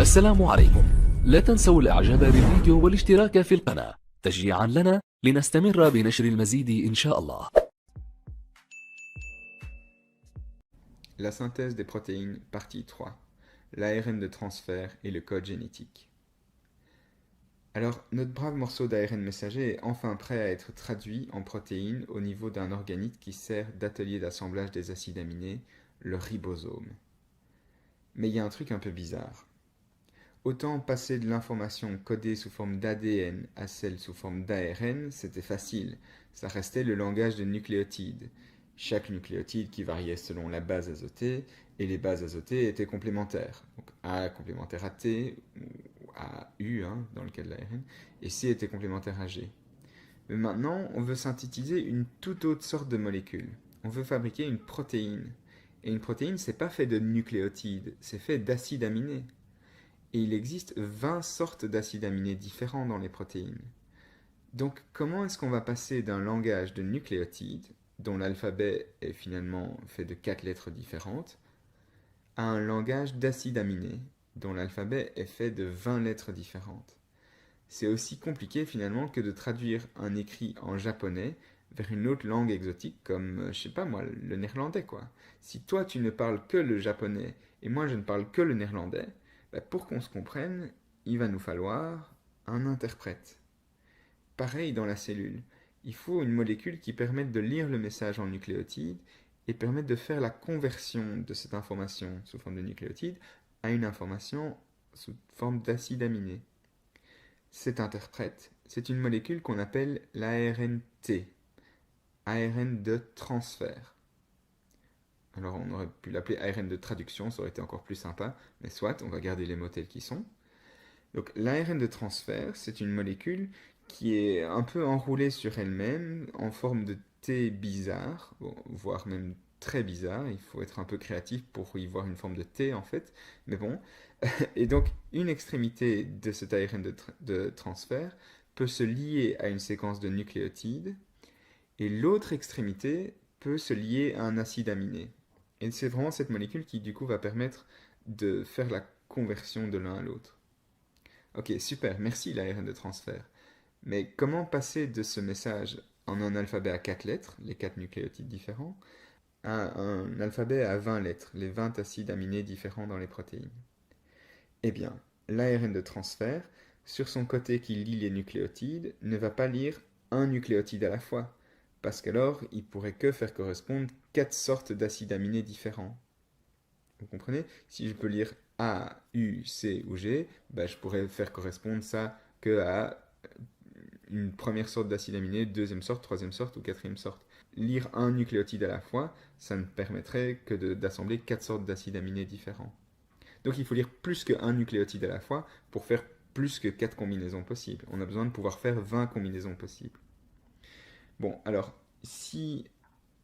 السلام عليكم. لا تنسوا الإعجاب بالفيديو والاشتراك في القناة تشجيعا لنا لنستمر بنشر المزيد إن شاء الله. La synthèse des protéines, partie 3. L'ARN de transfert et le code génétique. Alors, notre brave morceau d'ARN messager est enfin prêt à être traduit en protéines au niveau d'un organite qui sert d'atelier d'assemblage des acides aminés, le ribosome. Mais il y a un truc un peu bizarre. Autant passer de l'information codée sous forme d'ADN à celle sous forme d'ARN, c'était facile. Ça restait le langage de nucléotides. Chaque nucléotide qui variait selon la base azotée, et les bases azotées étaient complémentaires. Donc A complémentaire à T, ou à U, dans le cas de l'ARN, et C était complémentaire à G. Mais maintenant, on veut synthétiser une toute autre sorte de molécule. On veut fabriquer une protéine. Et une protéine, c'est pas fait de nucléotides, c'est fait d'acides aminés. Et il existe 20 sortes d'acides aminés différents dans les protéines. Donc comment est-ce qu'on va passer d'un langage de nucléotides, dont l'alphabet est finalement fait de 4 lettres différentes, à un langage d'acides aminés, dont l'alphabet est fait de 20 lettres différentes? C'est aussi compliqué finalement que de traduire un écrit en japonais vers une autre langue exotique comme, je sais pas moi, le néerlandais quoi. Si toi tu ne parles que le japonais et moi je ne parle que le néerlandais, pour qu'on se comprenne, il va nous falloir un interprète. Pareil dans la cellule, il faut une molécule qui permette de lire le message en nucléotide et permette de faire la conversion de cette information sous forme de nucléotide à une information sous forme d'acide aminé. Cet interprète, c'est une molécule qu'on appelle l'ARNT, ARN de transfert. Alors on aurait pu l'appeler ARN de traduction, ça aurait été encore plus sympa, mais soit, on va garder les mots tels qu'ils sont. Donc l'ARN de transfert, c'est une molécule qui est un peu enroulée sur elle-même en forme de T bizarre, voire même très bizarre, il faut être un peu créatif pour y voir une forme de T en fait, mais bon. Et donc une extrémité de cet ARN de transfert peut se lier à une séquence de nucléotides, et l'autre extrémité peut se lier à un acide aminé. Et c'est vraiment cette molécule qui du coup va permettre de faire la conversion de l'un à l'autre. Ok, super, merci l'ARN de transfert. Mais comment passer de ce message en un alphabet à 4 lettres, les 4 nucléotides différents, à un alphabet à 20 lettres, les 20 acides aminés différents dans les protéines? Eh bien, l'ARN de transfert, sur son côté qui lie les nucléotides, ne va pas lire un nucléotide à la fois, parce qu'alors il pourrait que faire correspondre 4 sortes d'acides aminés différents. Vous comprenez? Si je peux lire A, U, C ou G, je pourrais faire correspondre ça que à une première sorte d'acide aminé, deuxième sorte, troisième sorte ou quatrième sorte. Lire un nucléotide à la fois, ça ne permettrait que d'assembler 4 sortes d'acides aminés différents. Donc il faut lire plus qu'un nucléotide à la fois pour faire plus que 4 combinaisons possibles. On a besoin de pouvoir faire 20 combinaisons possibles. Bon, alors, si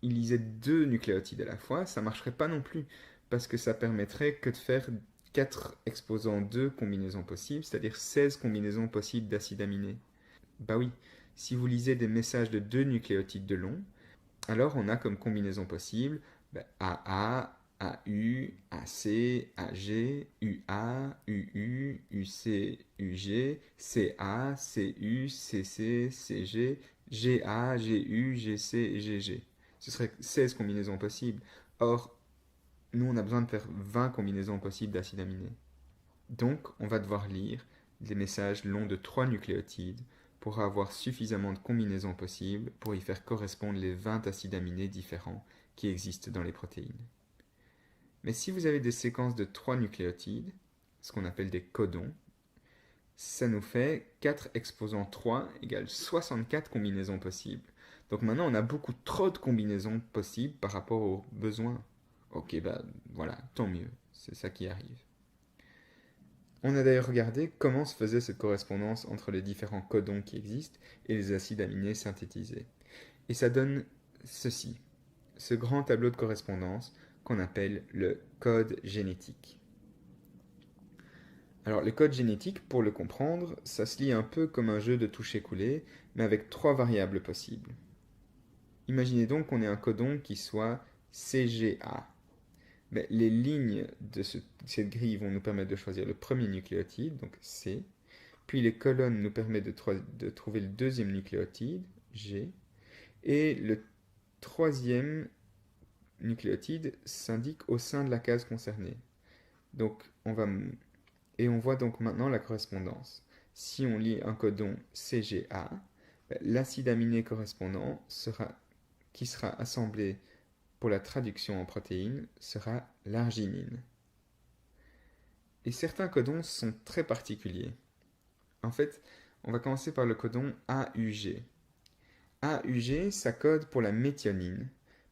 il lisait 2 nucléotides à la fois, ça ne marcherait pas non plus, parce que ça permettrait que de faire 4 exposants 2 combinaisons possibles, c'est-à-dire 16 combinaisons possibles d'acides aminés. Bah oui, si vous lisez des messages de 2 nucléotides de long, alors on a comme combinaison possible AA, AU, AC, AG, UA, UU, UC, UG, CA, CU, CC, CG, GA, GU, GC et GG. Ce serait 16 combinaisons possibles. Or, nous on a besoin de faire 20 combinaisons possibles d'acides aminés. Donc, on va devoir lire des messages longs de 3 nucléotides pour avoir suffisamment de combinaisons possibles pour y faire correspondre les 20 acides aminés différents qui existent dans les protéines. Mais si vous avez des séquences de 3 nucléotides, ce qu'on appelle des codons, ça nous fait 4 exposants 3 égale 64 combinaisons possibles. Donc maintenant, on a beaucoup trop de combinaisons possibles par rapport aux besoins. Ok, voilà, tant mieux, c'est ça qui arrive. On a d'ailleurs regardé comment se faisait cette correspondance entre les différents codons qui existent et les acides aminés synthétisés. Et ça donne ceci, ce grand tableau de correspondance qu'on appelle le code génétique. Alors le code génétique, pour le comprendre, ça se lit un peu comme un jeu de toucher-couler, mais avec 3 variables possibles. Imaginez donc qu'on ait un codon qui soit CGA. Mais les lignes de cette grille vont nous permettre de choisir le premier nucléotide, donc C, puis les colonnes nous permettent de trouver le deuxième nucléotide, G, et le troisième nucléotide s'indique au sein de la case concernée. Donc on voit donc maintenant la correspondance. Si on lit un codon CGA, l'acide aminé correspondant qui sera assemblé pour la traduction en protéines sera l'arginine. Et certains codons sont très particuliers. En fait, on va commencer par le codon AUG. AUG, ça code pour la méthionine,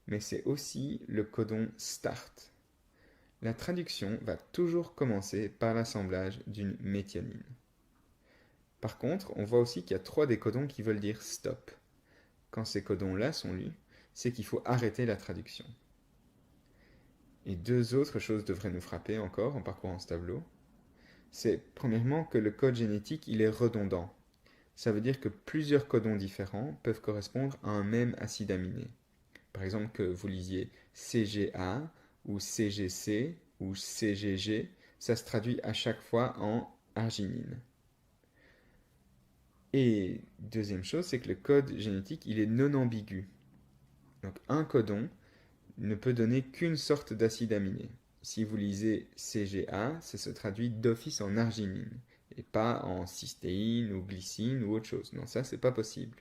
mais c'est aussi le codon START. La traduction va toujours commencer par l'assemblage d'une méthionine. Par contre, on voit aussi qu'il y a 3 des codons qui veulent dire stop. Quand ces codons-là sont lus, c'est qu'il faut arrêter la traduction. Et 2 autres choses devraient nous frapper encore en parcourant ce tableau. C'est premièrement que le code génétique il est redondant. Ça veut dire que plusieurs codons différents peuvent correspondre à un même acide aminé. Par exemple que vous lisiez CGA ou CGC ou CGG, ça se traduit à chaque fois en arginine. Et deuxième chose, c'est que le code génétique il est non ambigu. Donc un codon ne peut donner qu'une sorte d'acide aminé. Si vous lisez CGA, ça se traduit d'office en arginine, et pas en cystéine ou glycine ou autre chose. Non, ça, c'est pas possible.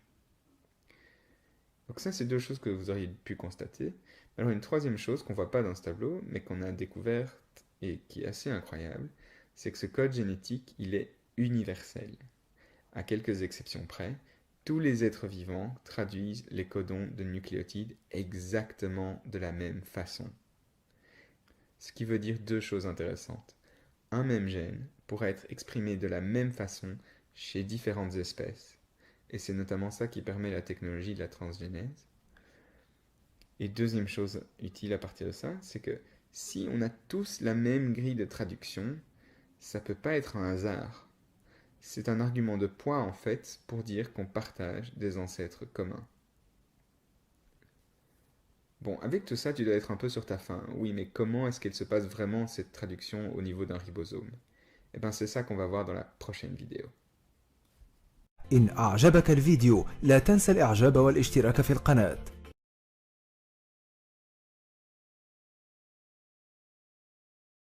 Donc ça, c'est 2 choses que vous auriez pu constater. Alors une troisième chose qu'on ne voit pas dans ce tableau, mais qu'on a découverte et qui est assez incroyable, c'est que ce code génétique, il est universel. À quelques exceptions près, tous les êtres vivants traduisent les codons de nucléotides exactement de la même façon. Ce qui veut dire 2 choses intéressantes. Un même gène pourra être exprimé de la même façon chez différentes espèces. Et c'est notamment ça qui permet la technologie de la transgénèse. Et deuxième chose utile à partir de ça, c'est que si on a tous la même grille de traduction, ça ne peut pas être un hasard. C'est un argument de poids en fait pour dire qu'on partage des ancêtres communs. Bon, avec tout ça, tu dois être un peu sur ta faim. Oui, mais comment est-ce qu'elle se passe vraiment cette traduction au niveau d'un ribosome? Eh bien, c'est ça qu'on va voir dans la prochaine vidéo. إن أعجبك الفيديو لا تنسى الإعجاب والاشتراك في القناة.